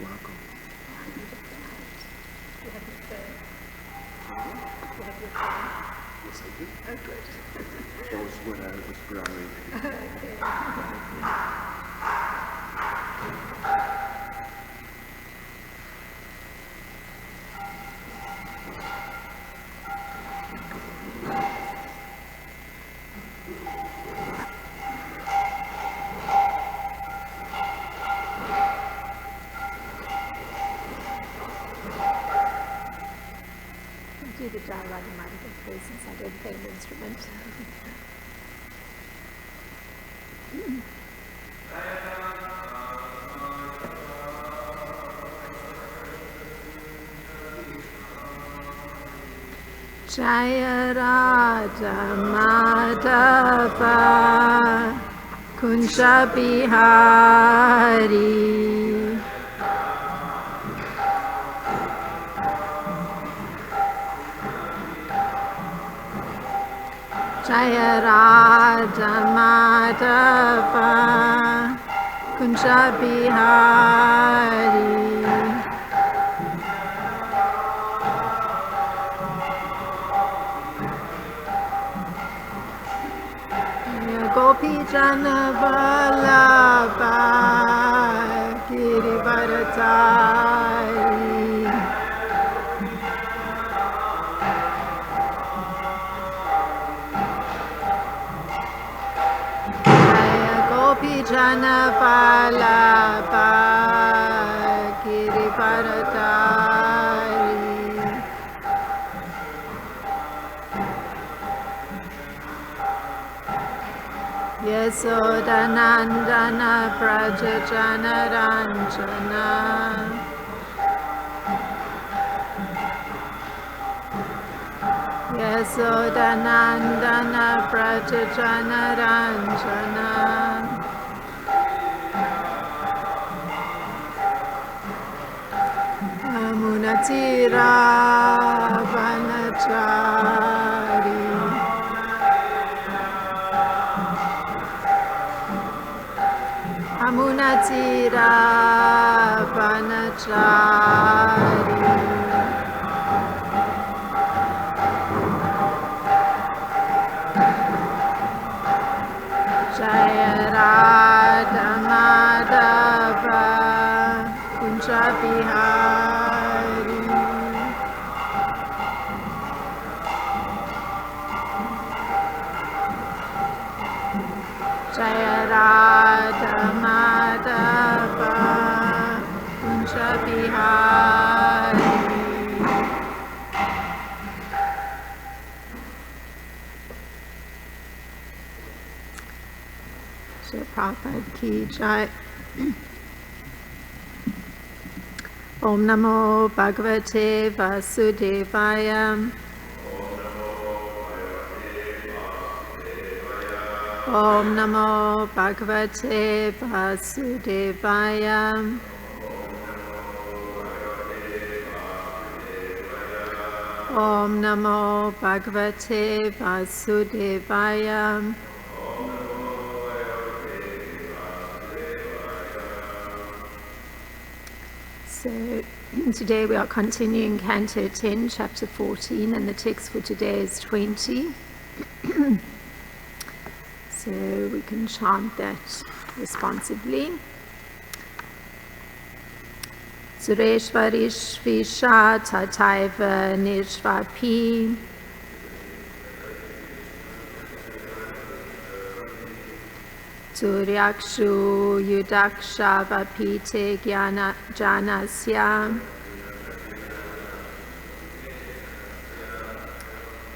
welcome. You have your phone. You have your phone. Yes, I do. Oh, good. That was what I was growing. Okay. Do the Jayarani Madhava please, since I don't play an instrument. Jaya Raja Madhava Kunja Bihari Jaya Raja Madhava Kunja Bihari Gopi Jana Vallabha Girivardhari Jaya Gopi Jana Vallabha Girivardhari Yasodhanandana Prajajana Ranjana Yasodhanandana Prajajana Ranjana Amunatira Vanachari Amunatira Vanachari Jaya Radha Madhava Kunja Bihari Jaya Radha Madhava Kunja Bihari So Prabhupada ki jai. Om Namo Bhagavate Vasudevaya. Om Namo Bhagavate Vasudevaya. Om Namo Bhagavate Vasudevaya. So today we are continuing Canto 10, Chapter 14, and the text for today is 20. So we can chant that responsibly. Sureshvarishvisha tataiva nishvapi Suryakshu yudaksha vapite janasya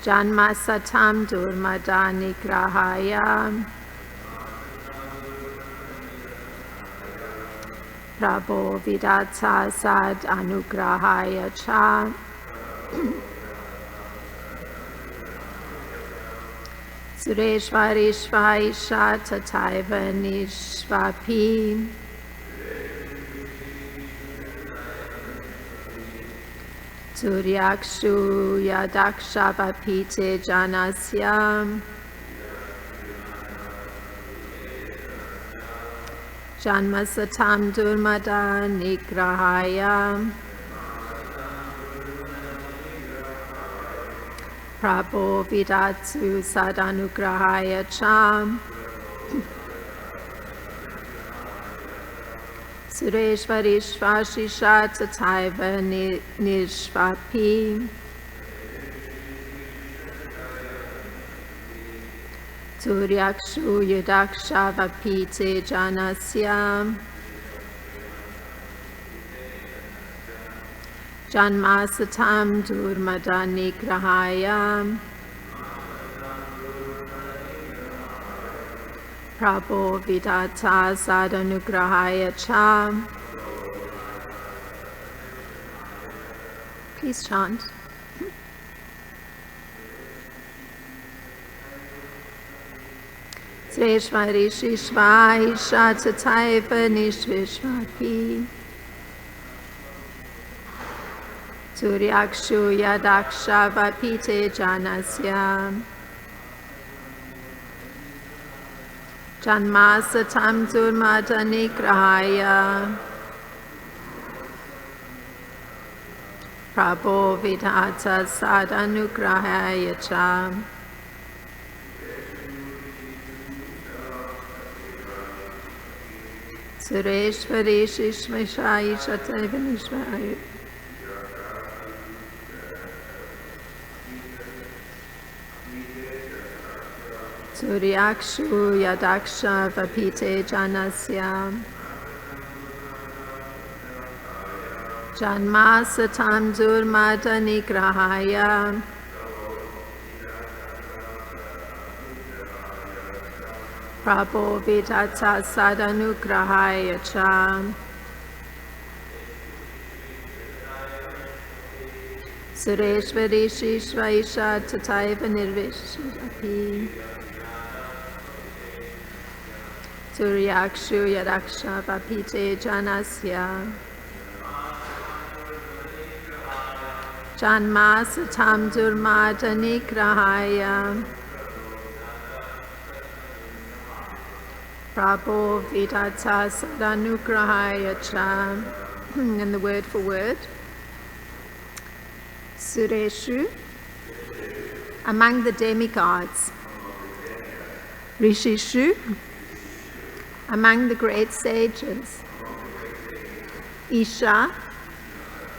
janmasatam durmadani grahaya Prabho vidata sad anugrahaya cha Sureshvarishvaisha tataiva nishvapi Suryakshu yadaksha vapite janasya Janmasatam Durmada Nigrahaya Prabho Vidatsu Sadanugrahaya Cham Sureshvarishvashisha Tataiva Nishvapi Turyakshu Yudaksha Vapite Janasya Janmasatam Durmada Nigrahaya Prabho Vidata Sadanugrahaya Cha. Please chant. Sreshvarishishvaisha Tataiva Nishvishvapi Turyakshu Yadaksha Vapite Janasya Janmasatam Durmada Nigrahaya Prabho Vidata Sadanugrahaya Cha. Sureshvarishishvaisha Tataiva Nishvishvapi Suryakshu Yadaksha Vapite Janasya Janmasatam Durmada Nigrahaya Prabho Vidata Sadanugrahaya Cha. Sureshvarishishvaisha Tataiva Nirvishvapi Turyakshu Yadaksha Vapite Janasya Janmasatam Durmada Nigrahaya Prabho Vidata Sadanugrahaya Cha. And the word for word. Sureshu, among the demigods. Rishishu, among the great sages. Isha,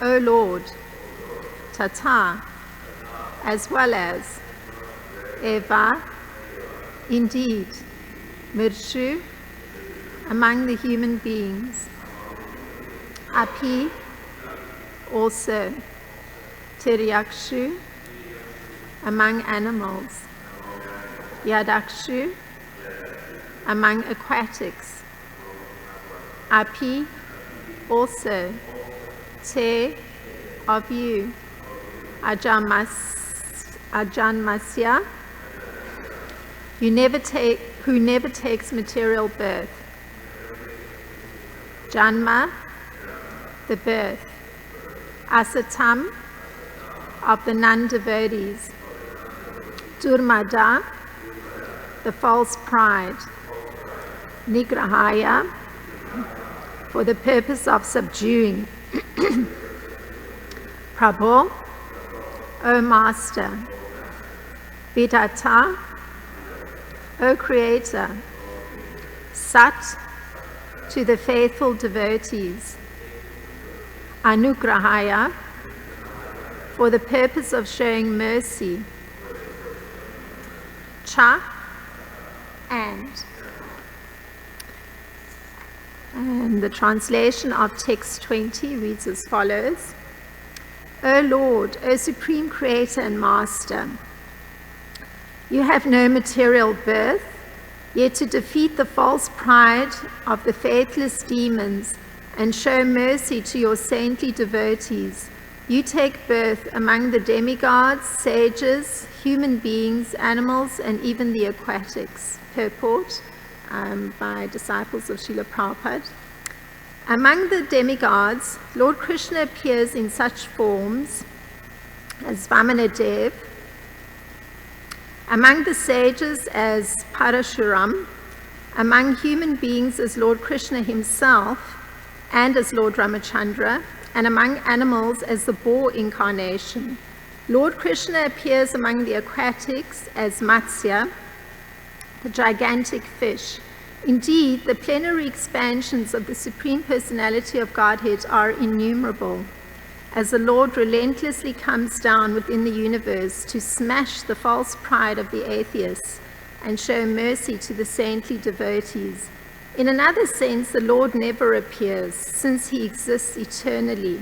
O Lord. Tata, as well as. Eva, indeed. Mirshu, among the human beings. Api, also. Tiryakshu, among animals. Yadakshu, among aquatics. Api, also. Te, of you. Ajanmasya, who never takes material birth. Janma, the birth. Asatam, of the non-devotees. Durmada, the false pride. Nigrahaya, for the purpose of subduing. Prabho, O Master. Vidata, O Creator. Sat, to the faithful devotees. Anugrahaya, for the purpose of showing mercy. Cha, and the translation of text 20 reads as follows. O Lord, O Supreme Creator and Master, you have no material birth, yet to defeat the false pride of the faithless demons and show mercy to your saintly devotees, you take birth among the demigods, sages, human beings, animals, and even the aquatics. Purport by disciples of Srila Prabhupada. Among the demigods, Lord Krishna appears in such forms as Vamanadev, among the sages as Parashuram, among human beings as Lord Krishna himself and as Lord Ramachandra, and among animals as the boar incarnation. Lord Krishna appears among the aquatics as Matsya, the gigantic fish. Indeed, the plenary expansions of the Supreme Personality of Godhead are innumerable, as the Lord relentlessly comes down within the universe to smash the false pride of the atheists and show mercy to the saintly devotees. In another sense, the Lord never appears, since he exists eternally.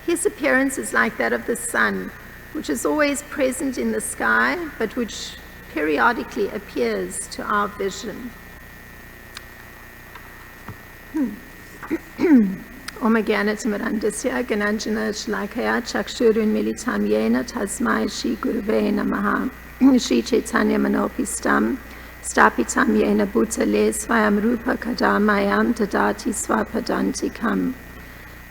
His appearance is like that of the sun, which is always present in the sky, but which periodically appears to our vision. Om Jnanatimidandasya Gananjana Shlakaya Chakshurunmilitam Yena Tasmai Shri Gurave Namaha Shri Chaitanya Manopistam Stapitam Yena Bhutale Swayam Rupa Kadamayam Dadati Swapadantikam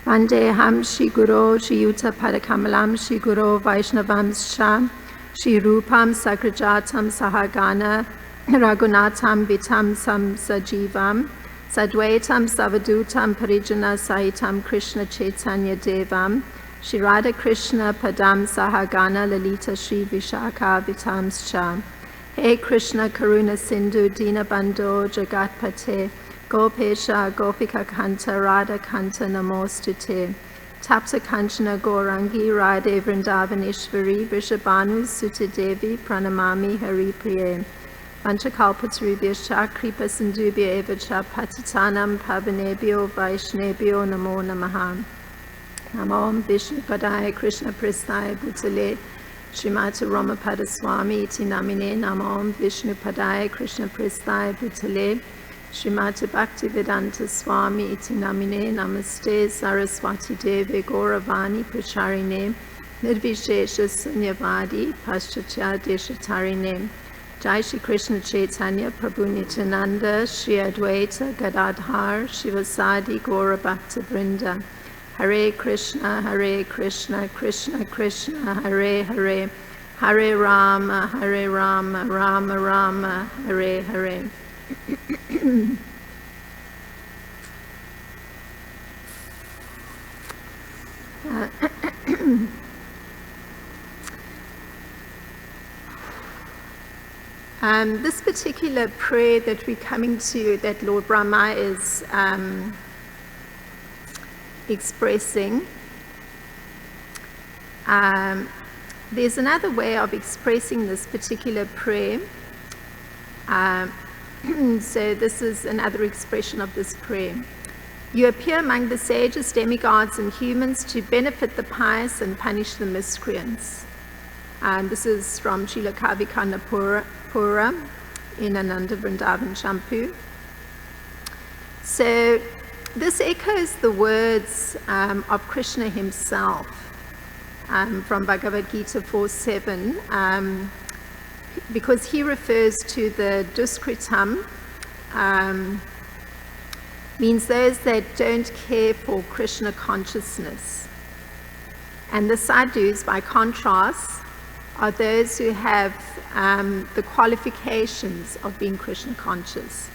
Vandeham Shri Guru Shri Yuta Padakamalam Shri Guru Vaishnavam Sham Shri Rupam Sakrajatam Sahagana Raghunatam Vitam Sam Sajivam Sadvaitam Savadutam Parijana Sahitam Krishna Chaitanya Devam Shri Radha Krishna Padam Sahagana Lalita Shri Vishaka Vitamscha He Krishna Karuna Sindhu Dinabandho Jagatpate Gopesha Gopika Kanta Radha Kanta Namostute Tapta Kanchana Gaurangi Radhe Vrindavaneshwari Vrishabhanu Sutta Devi Pranamami Hari Priye Vanchakalpatarubhyascha Kripa Sindhubhya Evacha Patitanam Pavanebhyo Vaishnebhyo Namo Namaha Namo Vishnu Padaya Krishna Prasthaya Bhutale Srimati Ramapada Swami Iti Namine Namo Vishnu Padaya Krishna Prasthaya Bhutale Srimati Bhaktivedanta Swami Iti Namine Namaste Saraswati Deve Gauravani Pracharine Nirvishesha Sunyavadi Paschatya Deshatarine Jai Shri Krishna Chaitanya Prabhu Nityananda Shri Advaita Gadadhar Shivasadi Gaura Bhakta Vrinda Hare Krishna Krishna Krishna Hare Hare Hare Rama Rama Rama Hare Hare. This particular prayer that we're coming to, that Lord Brahma is expressing, there's another way of expressing this particular prayer. So this is another expression of this prayer. You appear among the sages, demigods, and humans to benefit the pious and punish the miscreants. This is from Srila Kavikanda Pura in Ananda Vrindavan Champu. So this echoes the words of Krishna himself from Bhagavad Gita 4.7, because he refers to the Duskritam, means those that don't care for Krishna consciousness. And the sadhus, by contrast, are those who have the qualifications of being Krishna conscious.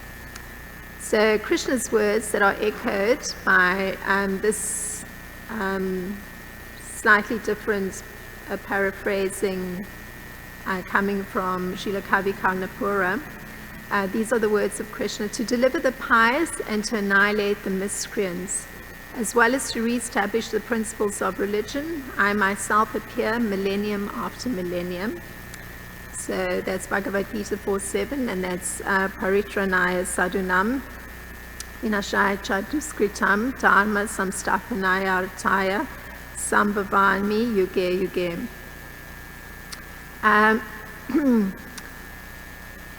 So Krishna's words that are echoed by this slightly different paraphrasing coming from Srila Kavikanda Pura. These are the words of Krishna: to deliver the pious and to annihilate the miscreants, as well as to re-establish the principles of religion, I myself appear millennium after millennium. So that's Bhagavad Gita 4.7, and that's Paritranaya Sadhunam Vinashaya Chaduskritam Dharma Samsthapanaya Artaya Sambhavami Yuge Yuge.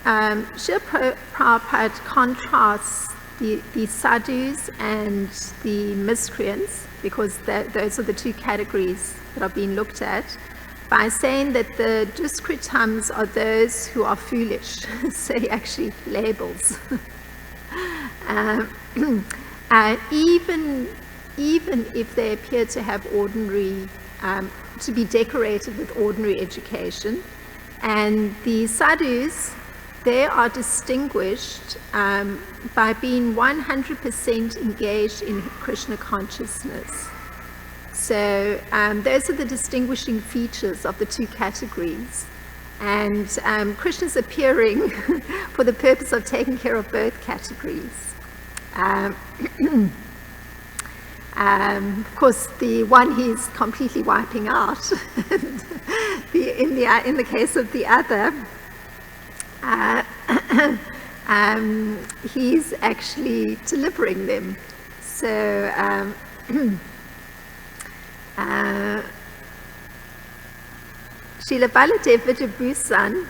Srila Prabhupada contrasts the sadhus and the miscreants, because those are the two categories that are being looked at, by saying that the duskritams are those who are foolish. So he actually labels. Even if they appear to have ordinary, to be decorated with ordinary education, and the sadhus they are distinguished by being 100% engaged in Krishna consciousness. So those are the distinguishing features of the two categories. And Krishna's appearing for the purpose of taking care of both categories. Of course, the one he's completely wiping out. In the case of the other, he's actually delivering them. So Srila Baladev Vidyabhusan,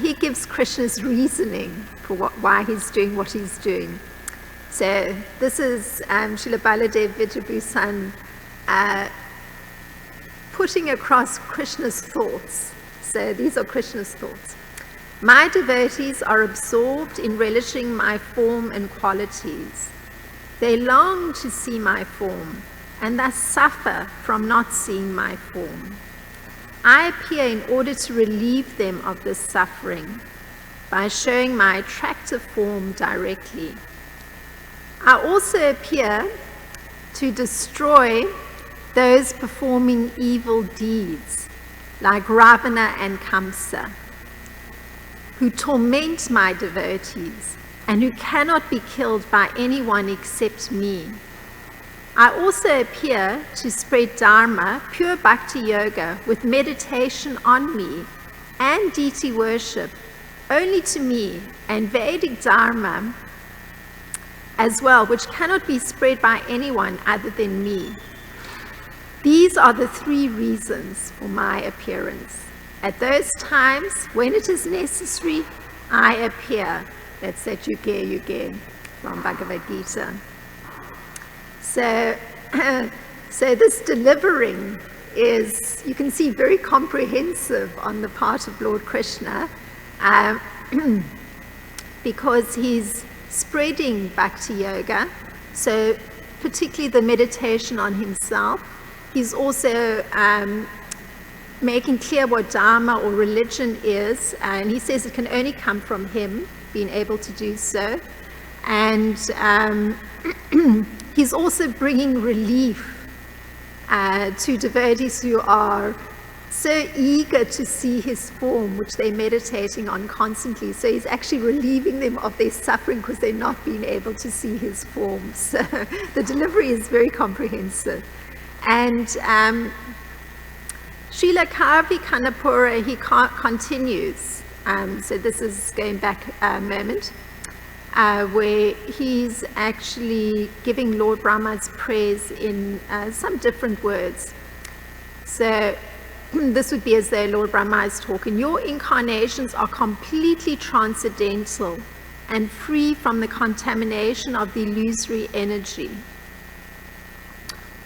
he gives Krishna's reasoning for why he's doing what he's doing. So this is Srila Baladev Vidyabhusan putting across Krishna's thoughts. So these are Krishna's thoughts. My devotees are absorbed in relishing my form and qualities. They long to see my form and thus suffer from not seeing my form. I appear in order to relieve them of this suffering by showing my attractive form directly. I also appear to destroy those performing evil deeds, like Ravana and Kamsa, who torment my devotees and who cannot be killed by anyone except me. I also appear to spread Dharma, pure bhakti yoga, with meditation on me and deity worship only to me, and Vedic Dharma as well, which cannot be spread by anyone other than me. These are the three reasons for my appearance. At those times, when it is necessary, I appear. That's that Yuge from Bhagavad Gita. So this delivering is, you can see, very comprehensive on the part of Lord Krishna, because he's spreading bhakti yoga, so particularly the meditation on himself. He's also making clear what Dharma or religion is, and he says it can only come from him being able to do so. And he's also bringing relief to devotees who are so eager to see his form, which they're meditating on constantly. So he's actually relieving them of their suffering because they're not being able to see his form. So the delivery is very comprehensive. And Srila Kavi Kanapura, he continues. So this is going back a moment, where he's actually giving Lord Brahma's praise in some different words. So this would be as though Lord Brahma is talking. Your incarnations are completely transcendental and free from the contamination of the illusory energy.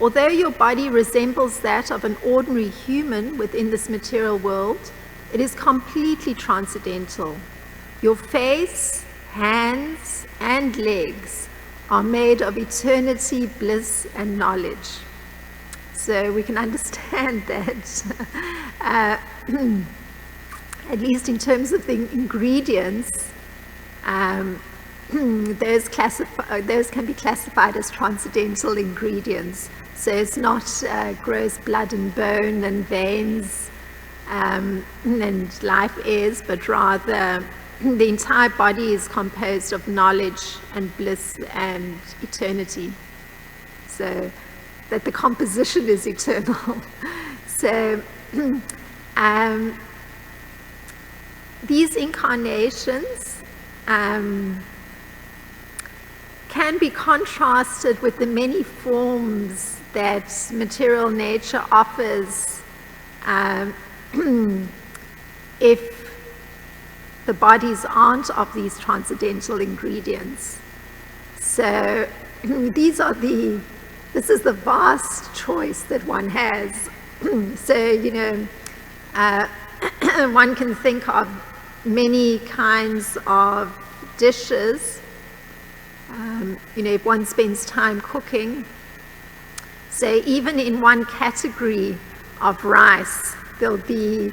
Although your body resembles that of an ordinary human within this material world, it is completely transcendental. Your face, hands, and legs are made of eternity, bliss, and knowledge. So we can understand that, at least in terms of the ingredients, those can be classified as transcendental ingredients. So it's not gross blood and bone and veins and life is, but rather the entire body is composed of knowledge and bliss and eternity. So that the composition is eternal. So these incarnations can be contrasted with the many forms that material nature offers if the bodies aren't of these transcendental ingredients. So this is the vast choice that one has. So, one can think of many kinds of dishes, if one spends time cooking. So even in one category of rice, there'll be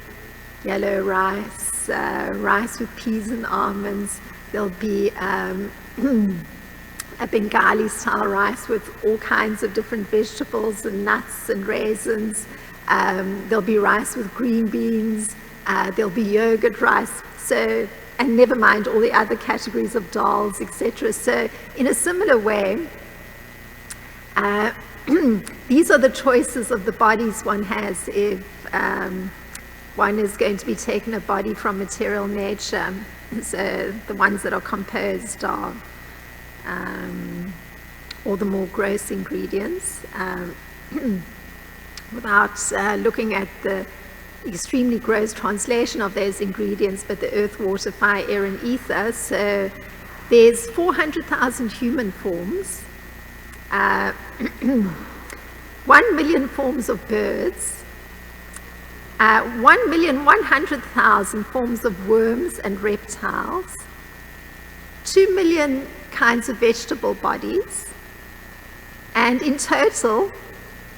yellow rice, rice with peas and almonds. There'll be a Bengali-style rice with all kinds of different vegetables and nuts and raisins. There'll be rice with green beans. There'll be yogurt rice. So, and never mind all the other categories of dals, etc. So, in a similar way, these are the choices of the bodies one has if one is going to be taking a body from material nature. So the ones that are composed of all the more gross ingredients, without looking at the extremely gross translation of those ingredients, but the earth, water, fire, air, and ether. So there's 400,000 human forms, 1 million forms of birds, 1,100,000 forms of worms and reptiles, 2 million kinds of vegetable bodies, and in total,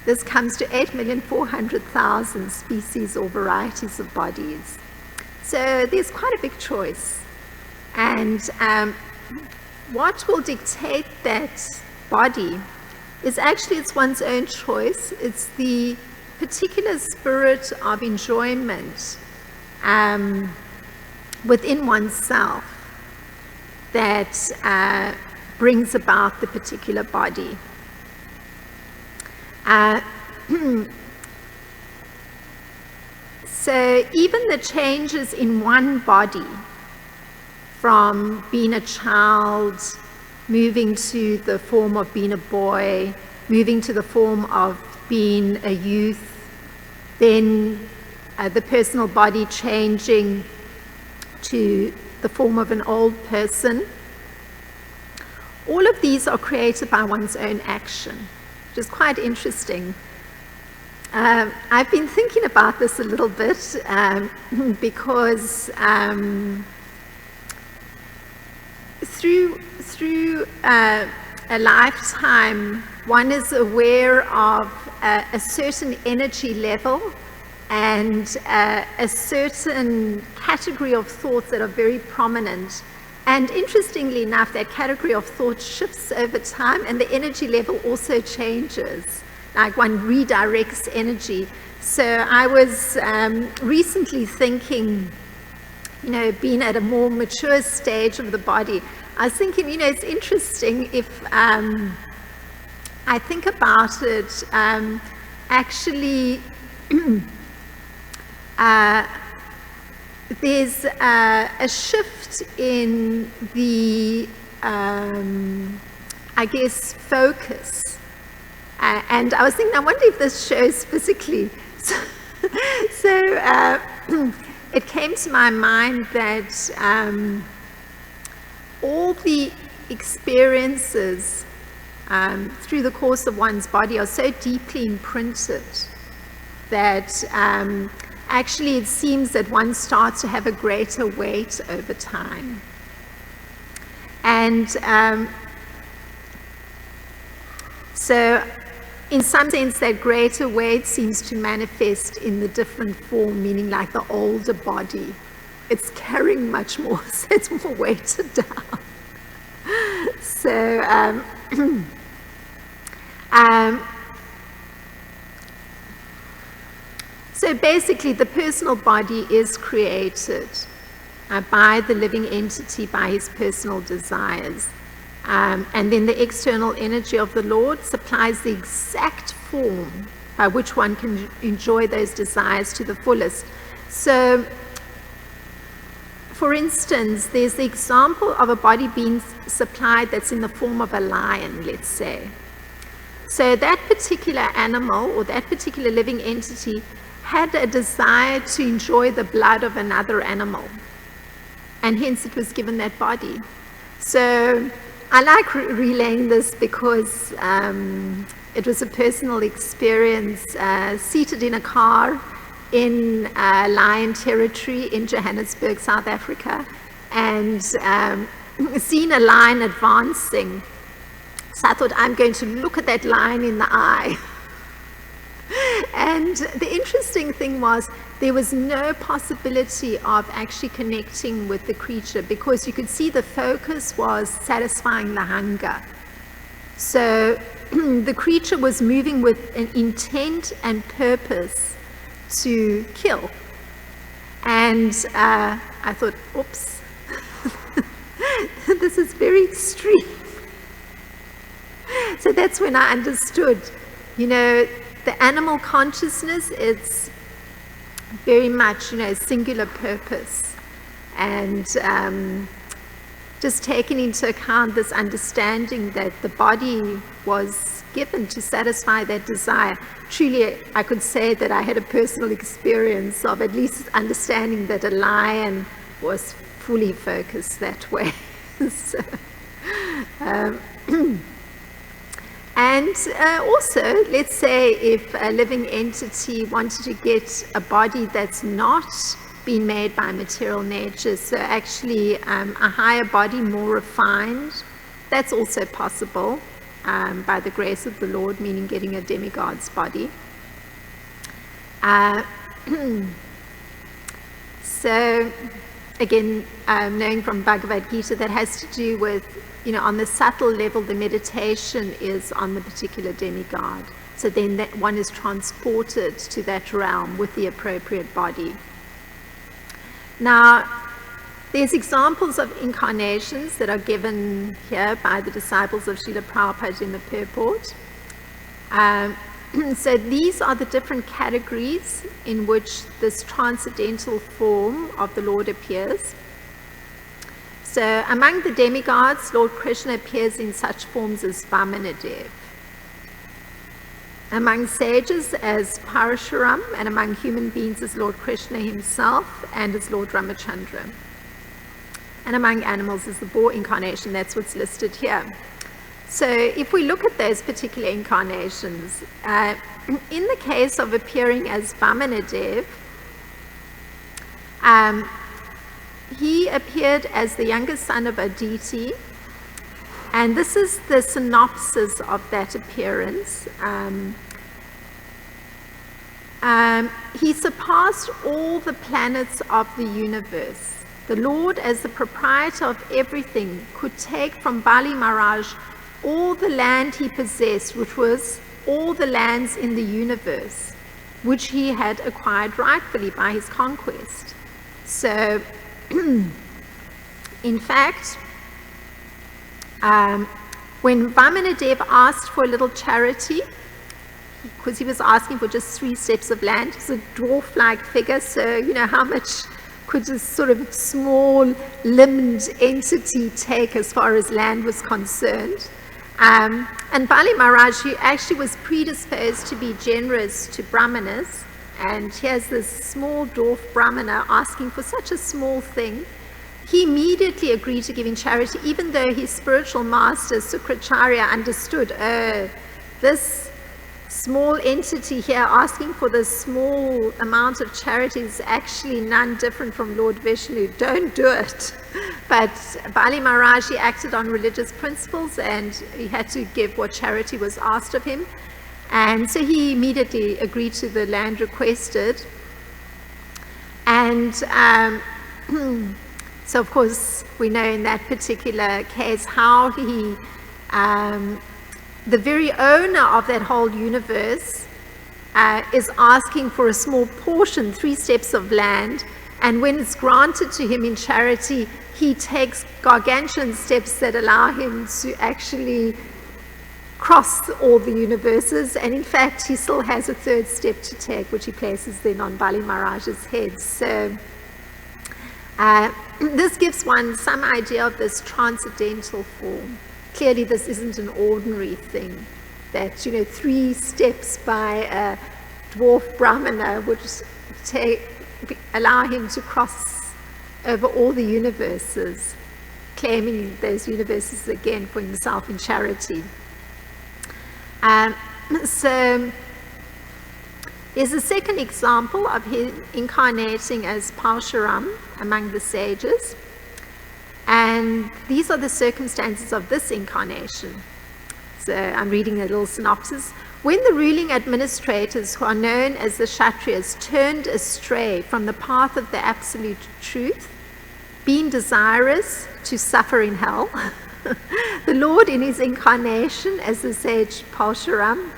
this comes to 8,400,000 species or varieties of bodies. So there's quite a big choice. And what will dictate that body is actually it's one's own choice. It's the particular spirit of enjoyment within oneself that brings about the particular body. So even the changes in one body, from being a child, moving to the form of being a boy, moving to the form of being a youth, then the personal body changing to the form of an old person. All of these are created by one's own action, which is quite interesting. I've been thinking about this a little bit because through a lifetime, one is aware of a certain energy level and a certain category of thoughts that are very prominent. And interestingly enough, that category of thought shifts over time, and the energy level also changes. Like one redirects energy. So I was recently thinking, being at a more mature stage of the body, I was thinking, it's interesting if I think about it, actually, there's a shift in the, I guess, focus. And I was thinking, I wonder if this shows physically. So it came to my mind that all the experiences through the course of one's body are so deeply imprinted that actually it seems that one starts to have a greater weight over time. And so in some sense, that greater weight seems to manifest in the different form, meaning like the older body. It's carrying much more, so it's more weighted down. So, so basically, the personal body is created by the living entity, by his personal desires. And then the external energy of the Lord supplies the exact form by which one can enjoy those desires to the fullest. So, for instance, there's the example of a body being supplied that's in the form of a lion, let's say. So that particular animal or that particular living entity had a desire to enjoy the blood of another animal, and hence it was given that body. So I like relaying this because it was a personal experience, seated in a car in lion territory in Johannesburg, South Africa, and seeing a lion advancing. So I thought, I'm going to look at that lion in the eye. And the interesting thing was there was no possibility of actually connecting with the creature, because you could see the focus was satisfying the hunger. So the creature was moving with an intent and purpose to kill. And I thought, oops, this is very extreme. So that's when I understood, the animal consciousness is very much, singular purpose. And just taking into account this understanding that the body was given to satisfy that desire. Truly, I could say that I had a personal experience of at least understanding that a lion was fully focused that way. So, and also, let's say if a living entity wanted to get a body that's not been made by material nature, so actually a higher body, more refined, that's also possible by the grace of the Lord, meaning getting a demigod's body. So again, knowing from Bhagavad Gita, that has to do with, on the subtle level, the meditation is on the particular demigod. So then that one is transported to that realm with the appropriate body. Now, there's examples of incarnations that are given here by the disciples of Srila Prabhupada in the purport. So these are the different categories in which this transcendental form of the Lord appears. So among the demigods, Lord Krishna appears in such forms as Vamanadev. Among sages as Parashuram, and among human beings as Lord Krishna himself and as Lord Ramachandra. And among animals is the boar incarnation, that's what's listed here. So if we look at those particular incarnations, in the case of appearing as Vamanadev, he appeared as the youngest son of Aditi, and this is the synopsis of that appearance. He surpassed all the planets of the universe. The Lord, as the proprietor of everything, could take from Bali Maharaj all the land he possessed, which was all the lands in the universe, which he had acquired rightfully by his conquest. So, in fact, when Vamanadev asked for a little charity, because he was asking for just 3 steps of land, it's a dwarf-like figure, so how much could this sort of small limbed entity take as far as land was concerned? And Bali Maharaj, who actually was predisposed to be generous to Brahmanas, and here's this small dwarf Brahmana asking for such a small thing, he immediately agreed to giving charity, even though his spiritual master, Sukracharya, understood, this small entity here asking for this small amount of charity is actually none different from Lord Vishnu. Don't do it. But Bali Maharaj, he acted on religious principles and he had to give what charity was asked of him. And so he immediately agreed to the land requested. And so of course we know in that particular case how he the very owner of that whole universe is asking for a small portion, 3 steps of land, and when it's granted to him in charity, he takes gargantuan steps that allow him to actually cross all the universes, and in fact he still has a 3rd step to take, which he places then on Bali Maharaj's head. So this gives one some idea of this transcendental form. Clearly this isn't an ordinary thing, that 3 steps by a dwarf Brahmana would allow him to cross over all the universes, claiming those universes again for himself in charity. So there's a second example of him incarnating as Parshuram among the sages. And these are the circumstances of this incarnation. So I'm reading a little synopsis. When the ruling administrators, who are known as the Kshatriyas, turned astray from the path of the absolute truth, being desirous to suffer in hell, the Lord in his incarnation as the sage Parshuram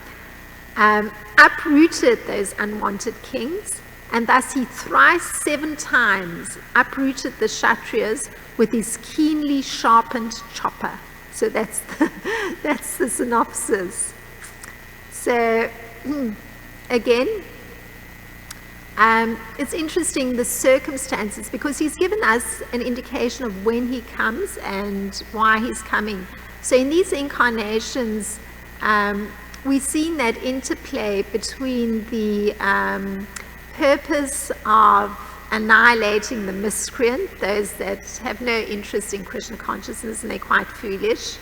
uprooted those unwanted kings, and thus he thrice 7 times uprooted the Kshatriyas with his keenly sharpened chopper. So that's the synopsis. So again, it's interesting, the circumstances, because he's given us an indication of when he comes and why he's coming. So in these incarnations, we've seen that interplay between the purpose of annihilating the miscreant, those that have no interest in Krishna consciousness and they're quite foolish,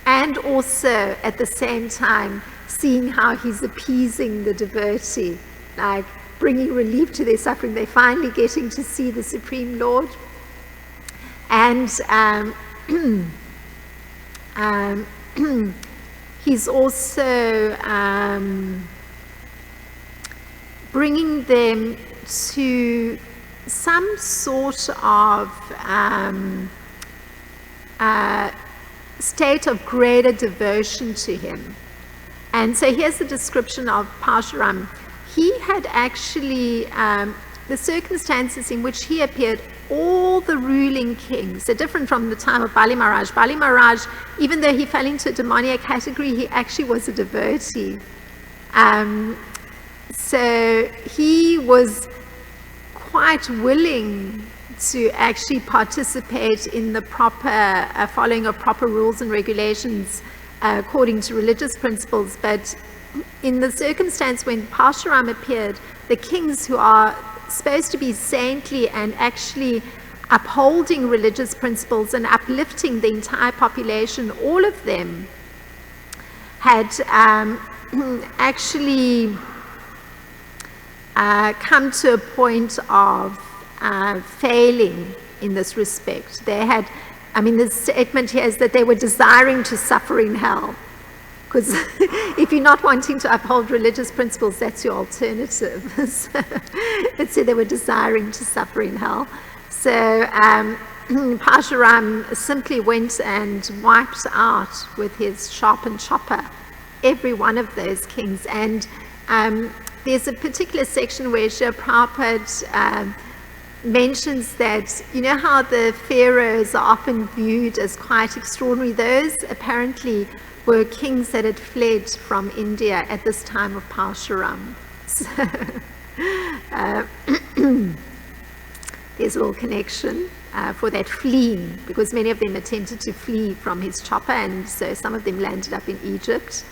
and also at the same time seeing how he's appeasing the devotee, like bringing relief to their suffering. They're finally getting to see the Supreme Lord. And he's also bringing them to some sort of state of greater devotion to him. And so here's the description of Parshuram. He had actually, the circumstances in which he appeared, all the ruling kings, so different from the time of Bali Maharaj. Bali Maharaj, even though he fell into a demoniac category, he actually was a devotee. So he was quite willing to actually participate in the proper following of proper rules and regulations according to religious principles. But in the circumstance when Parshuram appeared, the kings who are supposed to be saintly and actually upholding religious principles and uplifting the entire population, all of them had actually come to a point of failing in this respect. They had, the statement here is that they were desiring to suffer in hell. Because if you're not wanting to uphold religious principles, that's your alternative. So let's say they were desiring to suffer in hell. So Parshuram simply went and wiped out with his sharpened chopper every one of those kings. And there's a particular section where Srila Prabhupada mentions that, you know how the pharaohs are often viewed as quite extraordinary? Those apparently were kings that had fled from India at this time of Parshuram. So there's a little connection for that fleeing, because many of them attempted to flee from his chopper, and so some of them landed up in Egypt.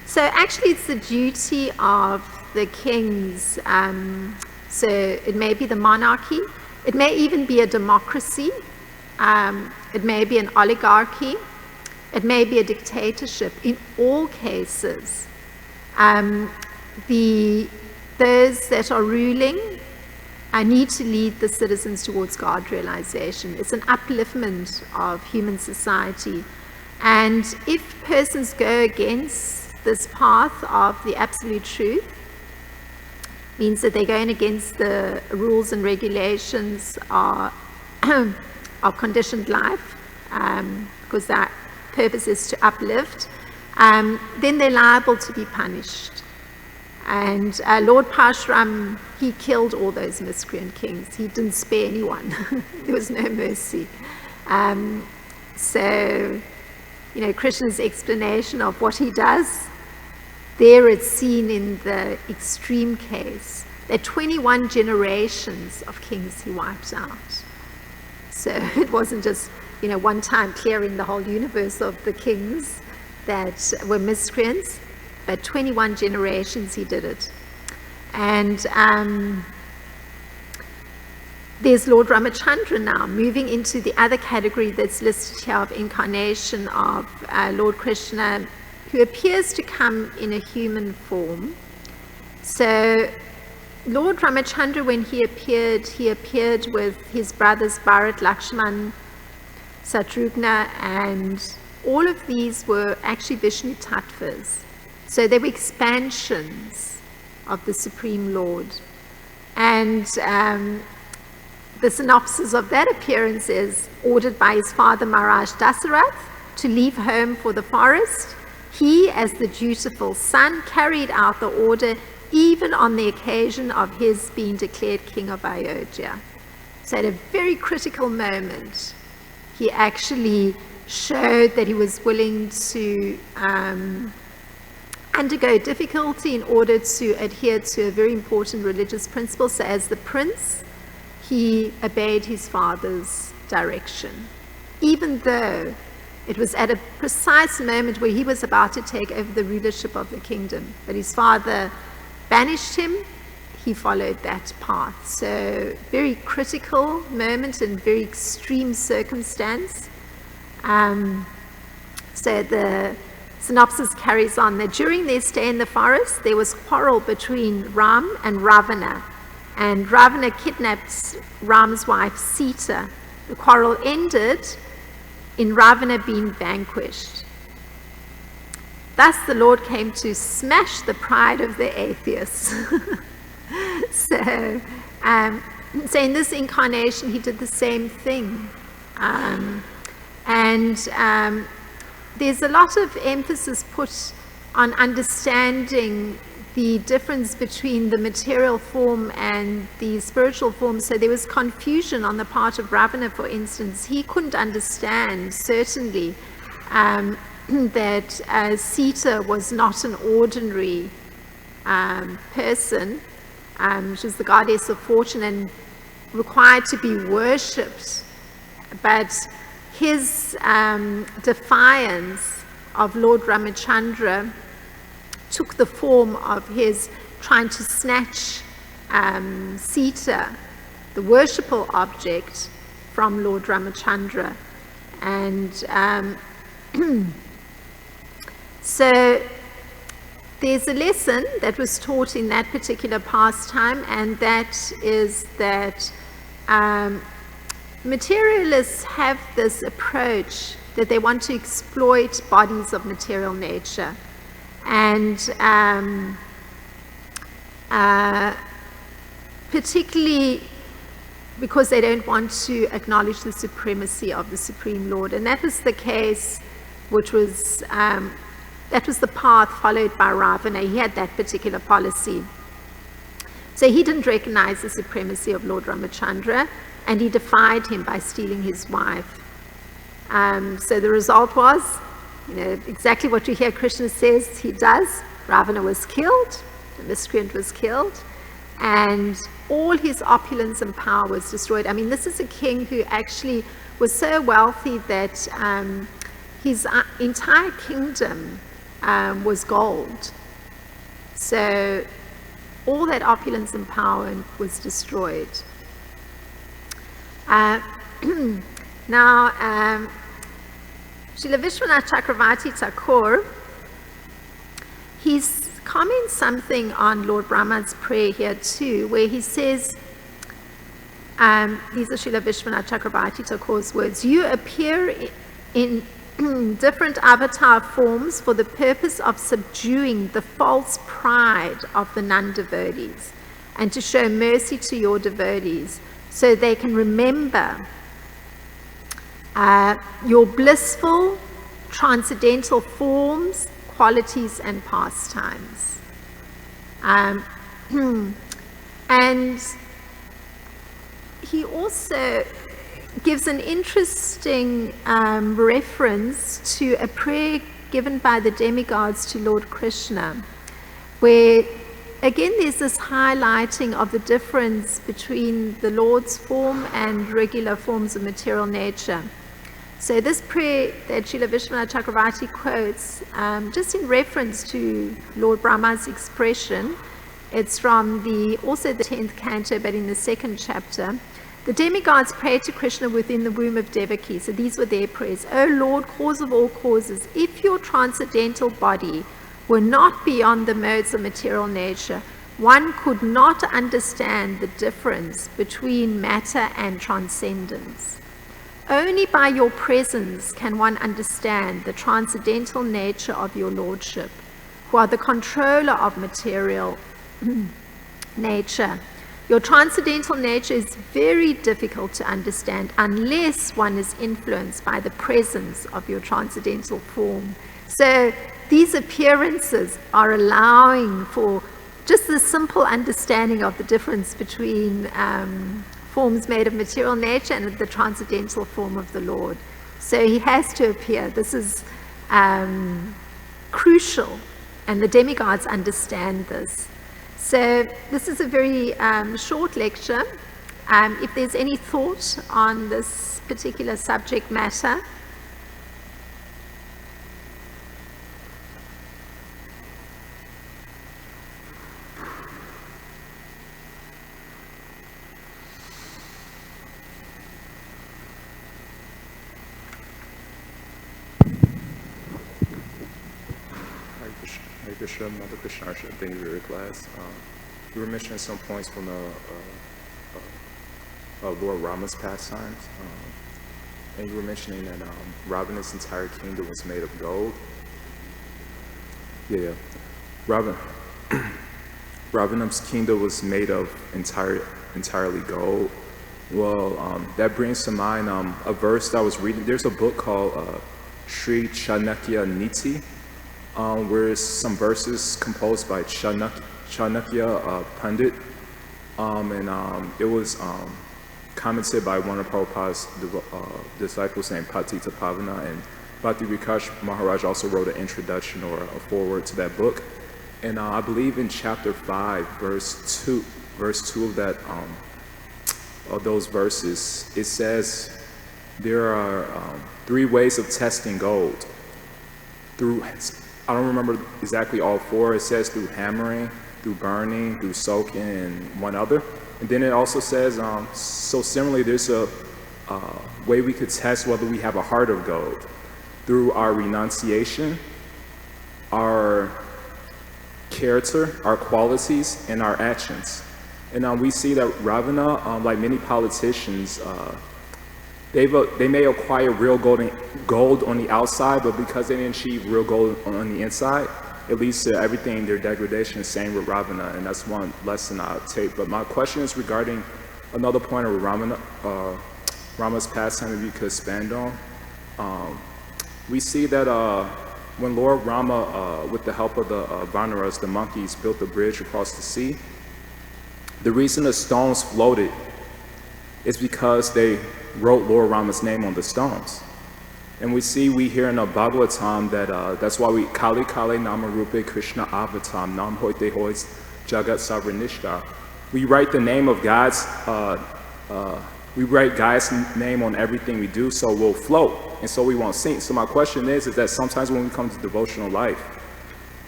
So actually it's the duty of the kings, so it may be the monarchy, it may even be a democracy, it may be an oligarchy, it may be a dictatorship. In all cases, those that are ruling need to lead the citizens towards God realization. It's an upliftment of human society. And if persons go against this path of the absolute truth, means that they're going against the rules and regulations of conditioned life, because that purpose is to uplift, then they're liable to be punished. And Lord Parshuram, he killed all those miscreant kings. He didn't spare anyone. There was no mercy. So, Krishna's explanation of what he does, there it's seen in the extreme case that 21 generations of kings he wipes out. So it wasn't just, one time clearing the whole universe of the kings that were miscreants, but 21 generations he did it. And there's Lord Ramachandra now, moving into the other category that's listed here of incarnation of Lord Krishna, who appears to come in a human form. So Lord Ramachandra, when he appeared with his brothers Bharat, Lakshman, Satrugna, and all of these were actually Vishnu tattvas. So they were expansions of the Supreme Lord. And the synopsis of that appearance is ordered by his father Maharaj Dasarath to leave home for the forest. He, as the dutiful son, carried out the order even on the occasion of his being declared king of Ayodhya. So at a very critical moment, he actually showed that he was willing to undergo difficulty in order to adhere to a very important religious principle. So as the prince, he obeyed his father's direction, even though it was at a precise moment where he was about to take over the rulership of the kingdom. But his father banished him, he followed that path. So very critical moment and very extreme circumstance. So the synopsis carries on that during their stay in the forest, there was quarrel between Ram and Ravana. And Ravana kidnapped Ram's wife Sita. The quarrel ended in Ravana being vanquished. Thus the Lord came to smash the pride of the atheists. So in this incarnation, he did the same thing. There's a lot of emphasis put on understanding the difference between the material form and the spiritual form. So there was confusion on the part of Ravana, for instance. He couldn't understand, certainly, that Sita was not an ordinary person. She was the goddess of fortune and required to be worshipped. But his defiance of Lord Ramachandra took the form of his trying to snatch Sita, the worshipful object, from Lord Ramachandra. And so there's a lesson that was taught in that particular pastime, and that is that materialists have this approach that they want to exploit bodies of material nature. And particularly because they don't want to acknowledge the supremacy of the Supreme Lord. And that was the case, which was, that was the path followed by Ravana. He had that particular policy. So he didn't recognize the supremacy of Lord Ramachandra, and he defied him by stealing his wife. So the result was, exactly what you hear Krishna says he does. Ravana was killed, the miscreant was killed, and all his opulence and power was destroyed. I mean, this is a king who actually was so wealthy that his entire kingdom was gold. So all that opulence and power was destroyed. Now, Srila Vishwanath Chakravarti Thakur, he's comments something on Lord Brahma's prayer here too, where he says, these are Srila Vishwanath Chakravarti Thakur's words, "You appear in different avatar forms for the purpose of subduing the false pride of the non-devotees and to show mercy to your devotees so they can remember your blissful transcendental forms, qualities, and pastimes." And he also gives an interesting reference to a prayer given by the demigods to Lord Krishna, where again there's this highlighting of the difference between the Lord's form and regular forms of material nature. So this prayer that Srila Vishwanath Chakravarti quotes, just in reference to Lord Brahma's expression, it's from also the 10th canto, but in the 2nd chapter. The demigods prayed to Krishna within the womb of Devaki. So these were their prayers. "O Lord, cause of all causes, if your transcendental body were not beyond the modes of material nature, one could not understand the difference between matter and transcendence. Only by your presence can one understand the transcendental nature of your Lordship, who are the controller of material nature. Your transcendental nature is very difficult to understand unless one is influenced by the presence of your transcendental form. So these appearances are allowing for just the simple understanding of the difference between forms made of material nature and the transcendental form of the Lord. So he has to appear. This is crucial, and the demigods understand this. So this is a very short lecture. If there's any thought on this particular subject matter. Mother Krsnarcana, thank you for your class. You were mentioning some points from Lord Rama's pastimes, and you were mentioning that Ravana's entire kingdom was made of gold. Yeah. Ravana's kingdom was made of entirely gold. Well, that brings to mind a verse that I was reading. There's a book called Sri Chanakya Niti, where some verses composed by Chanakya Pandit, and it was commented by one of Prabhupada's disciples named Patita Pavana, and Bhakti Vikash Maharaj also wrote an introduction or a foreword to that book. And I believe in chapter 5, verse 2 of that, of those verses, it says there are 3 ways of testing gold. I don't remember exactly all 4. It says through hammering, through burning, through soaking, and one other. And then it also says, so similarly, there's a way we could test whether we have a heart of gold through our renunciation, our character, our qualities, and our actions. And we see that Ravana, like many politicians, they may acquire real gold on the outside, but because they didn't achieve real gold on the inside, it leads to everything, their degradation. Same with Ravana, and that's one lesson I'll take. But my question is regarding another point of Rama's pastime, if you could expand on. We see that when Lord Rama, with the help of the Vanaras, the monkeys, built a bridge across the sea, the reason the stones floated is because they wrote Lord Rama's name on the stones. And we hear in the Bhagavatam that that's why we Kali Kali Nama Rupe Krishna Avatam Nam Hoite Hois Jagat Savranishta. We write the name of God's name on everything we do, so we'll float and so we won't sink. So my question is that sometimes when we come to devotional life,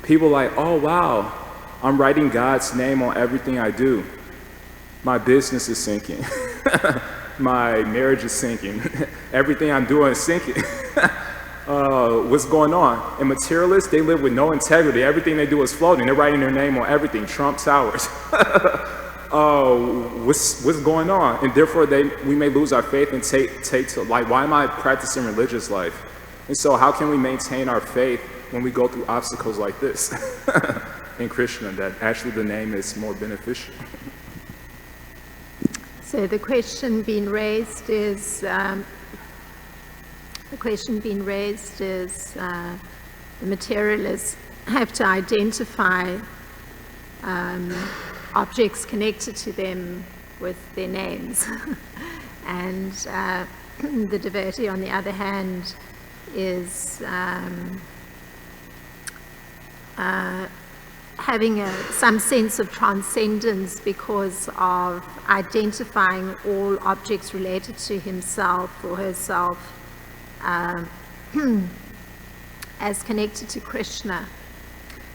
people are like, oh wow, I'm writing God's name on everything I do. My business is sinking. My marriage is sinking. Everything I'm doing is sinking. What's going on? And materialists, they live with no integrity. Everything they do is floating. They're writing their name on everything. Trump Towers. What's going on? And therefore, we may lose our faith and take to, like, why am I practicing religious life? And so how can we maintain our faith when we go through obstacles like this in Krishna, that actually the name is more beneficial? So the question being raised is the materialists have to identify objects connected to them with their names, and the devotee, on the other hand, is having some sense of transcendence because of identifying all objects related to himself or herself as connected to Krishna.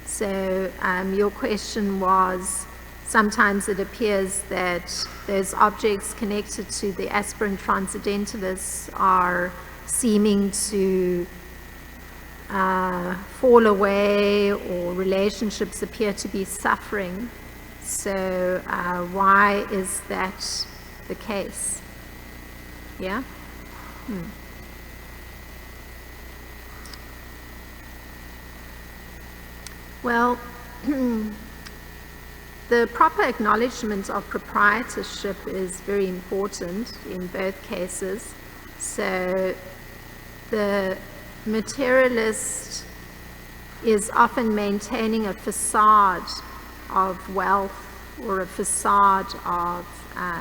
So your question was, sometimes it appears that those objects connected to the aspirant transcendentalists are seeming to fall away, or relationships appear to be suffering. So why is that the case? Yeah? Well, the proper acknowledgement of proprietorship is very important in both cases. So the materialist is often maintaining a facade of wealth or a facade of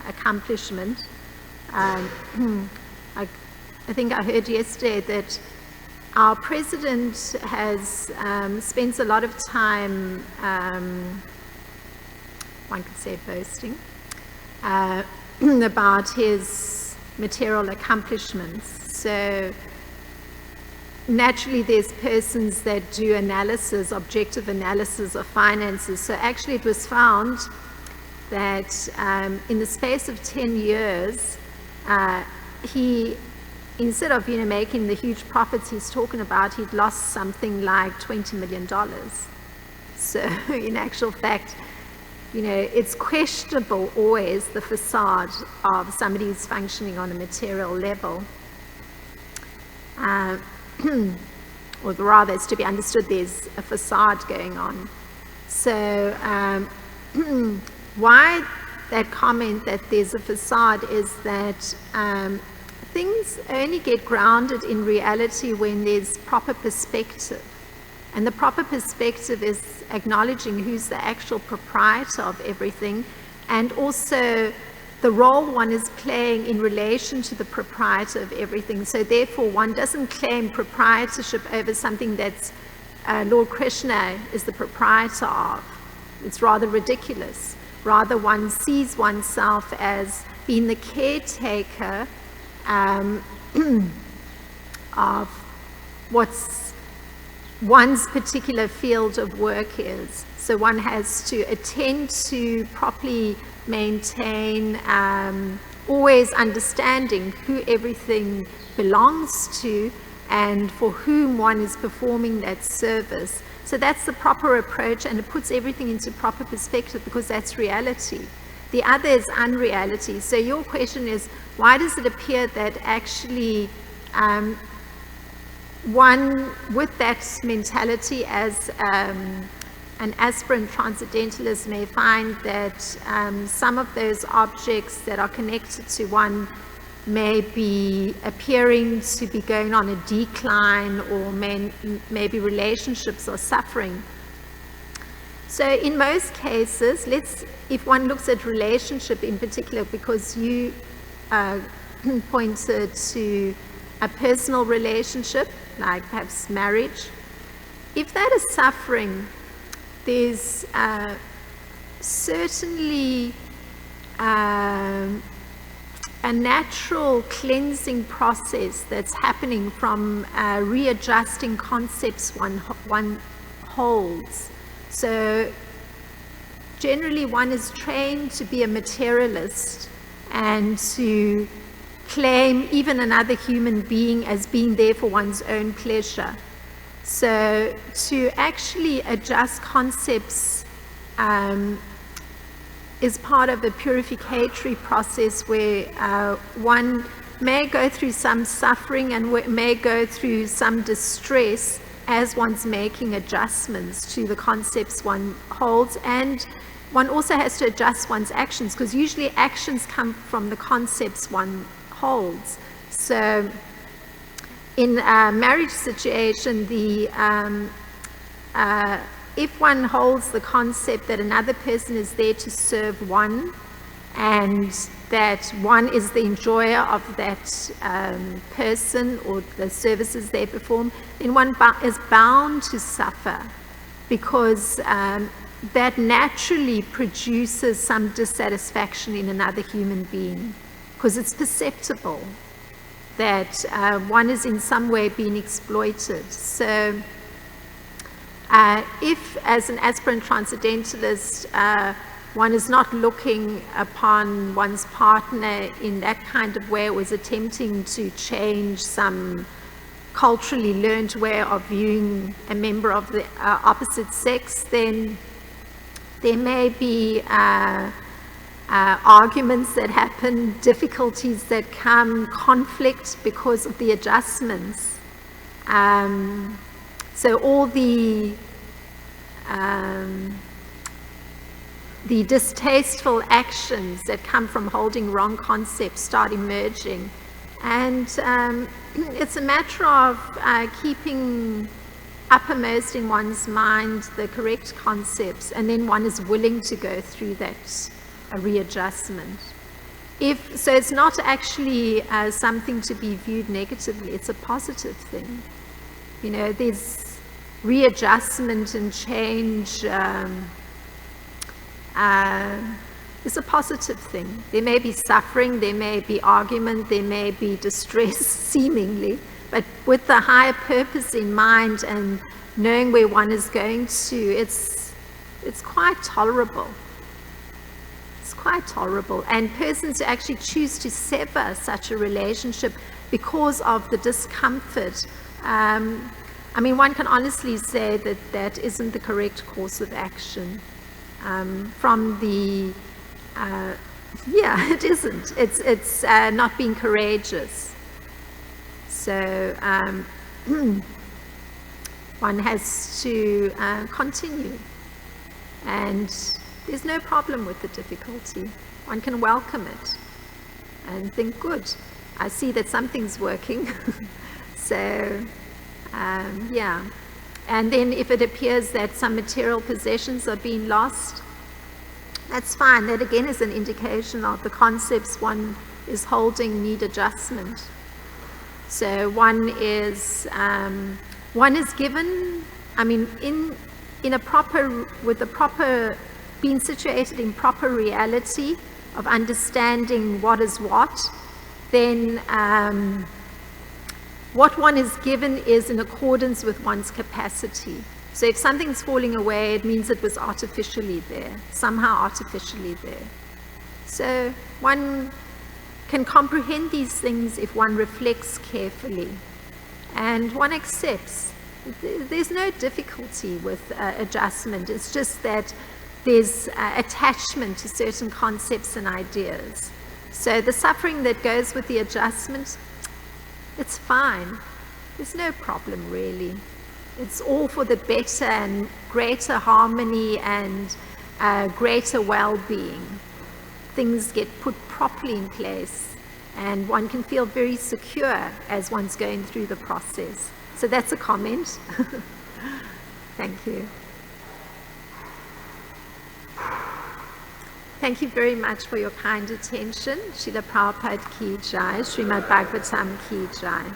accomplishment. I think I heard yesterday that our president has spent a lot of time, one could say boasting, about his material accomplishments. So naturally there's persons that do analysis, objective analysis of finances. So actually it was found that in the space of 10 years, he, instead of making the huge profits he's talking about, he'd lost something like $20 million. So in actual fact, it's questionable always the facade of somebody who's functioning on a material level. Or rather, it's to be understood there's a facade going on. So why that comment that there's a facade is that things only get grounded in reality when there's proper perspective. And the proper perspective is acknowledging who's the actual proprietor of everything, and also the role one is playing in relation to the proprietor of everything. So therefore, one doesn't claim proprietorship over something that's Lord Krishna is the proprietor of. It's rather ridiculous. Rather, one sees oneself as being the caretaker of what's one's particular field of work is. So one has to attend to properly maintain, always understanding who everything belongs to and for whom one is performing that service. So that's the proper approach, and it puts everything into proper perspective because that's reality. The other is unreality. So your question is, why does it appear that actually one with that mentality as an aspirant transcendentalist may find that some of those objects that are connected to one may be appearing to be going on a decline, or maybe relationships are suffering. So in most cases, if one looks at relationship in particular, because you pointed to a personal relationship, like perhaps marriage, if that is suffering, there's certainly a natural cleansing process that's happening from readjusting concepts one holds. So generally one is trained to be a materialist and to claim even another human being as being there for one's own pleasure. So to actually adjust concepts is part of the purificatory process where one may go through some suffering and may go through some distress as one's making adjustments to the concepts one holds, and one also has to adjust one's actions, because usually actions come from the concepts one holds. So in a marriage situation, if one holds the concept that another person is there to serve one, and that one is the enjoyer of that person or the services they perform, then one is bound to suffer, because that naturally produces some dissatisfaction in another human being, because it's perceptible that one is in some way being exploited. So if, as an aspirant transcendentalist, one is not looking upon one's partner in that kind of way, or is attempting to change some culturally learned way of viewing a member of the opposite sex, then there may be arguments that happen, difficulties that come, conflict because of the adjustments. So all the distasteful actions that come from holding wrong concepts start emerging. And it's a matter of keeping uppermost in one's mind the correct concepts, and then one is willing to go through that readjustment. So it's not actually something to be viewed negatively, it's a positive thing. You know, there's readjustment and change is a positive thing. There may be suffering, there may be argument, there may be distress seemingly, but with the higher purpose in mind and knowing where one is going to, it's quite tolerable. It's quite tolerable. And persons who actually choose to sever such a relationship because of the discomfort, I mean, one can honestly say that that isn't the correct course of action. Yeah, it isn't. It's not being courageous. So one has to continue. And there's no problem with the difficulty. One can welcome it and think, good, I see that something's working. So, yeah. And then if it appears that some material possessions are being lost, that's fine. That again is an indication of the concepts one is holding need adjustment. So one is given, I mean, being situated in proper reality of understanding what is what, then what one is given is in accordance with one's capacity. So if something's falling away, it means it was artificially there, somehow artificially there. So one can comprehend these things if one reflects carefully and one accepts. There's no difficulty with adjustment. It's just that there's attachment to certain concepts and ideas. So the suffering that goes with the adjustment, it's fine. There's no problem really. It's all for the better and greater harmony and greater well-being. Things get put properly in place and one can feel very secure as one's going through the process. So that's a comment. Thank you. Thank you very much for your kind attention. Srila Prabhupada ki jai, Srimad Bhagavatam ki jai.